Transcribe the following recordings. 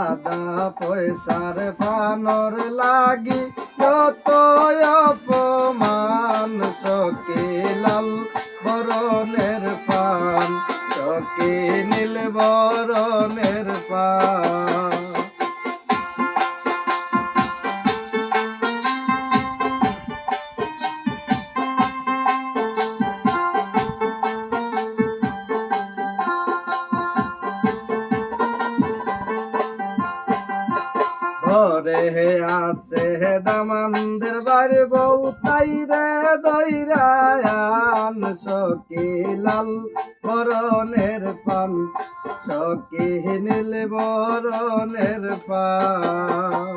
আদা পয়সার ফানর লাগি যত অপমান সকে লাল বরণের ফান সকে নীল বরণের ফান ঘরে আছে দামানদের বাড়ি বউ তাই রে দৈরায়ান সখী লাল বরণের পান সখী নীল বরণের পান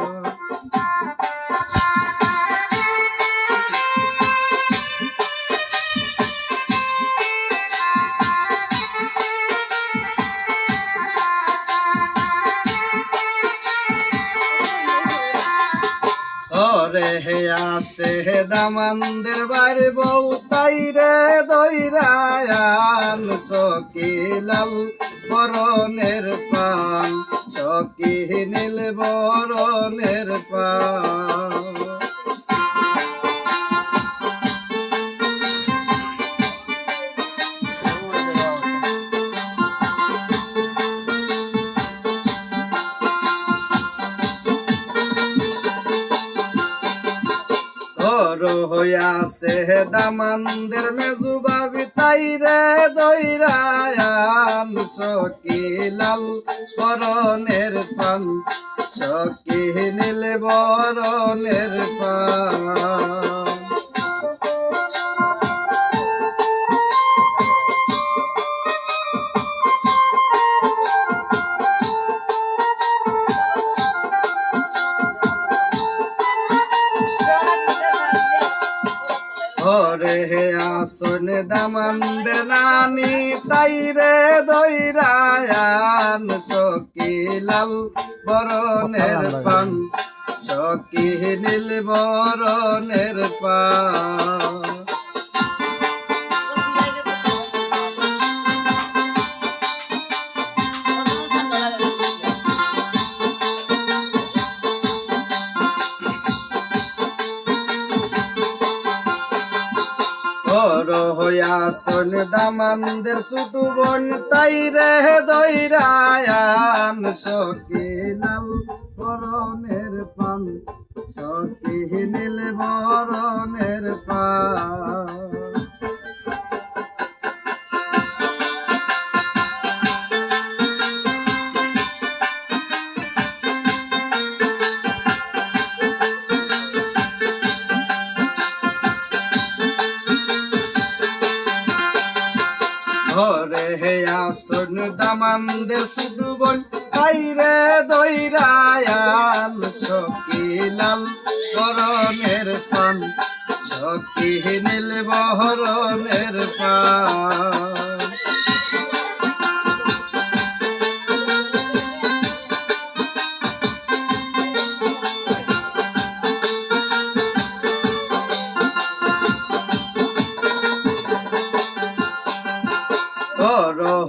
ঘরে আছে দামানদের বাড়ি বউ তাই রে দৈরায়ান সখী লাল বরণের পান সখী নীল বরণের পান হইয়াছে দামানদের মেজু বাবি তাই রে দৈরায়ান সখী লাল বরণের পান সখী নীল বরণের পান ঘরে আসন দামানদের নানি তাই রে দৈরায়ান সখী লাল বরণের পান সখী নীল বরণের পান হইয়াছন দামানদের ছোট বোন তাই রে দৈরায়ান সখী লাল বরণের পান সখী নীল বরণের পান ঘরে আসন দামানদের ছোট বোন তাই রে দৈরায়ান সখী লাল বরণের পান সখী নীল বরণের পান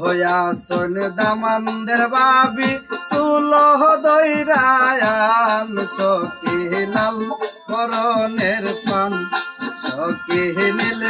হইয়াছন দামানদের বাবি সুলহ দৈরায়ান সখী লাল বরণের পান সখী নীল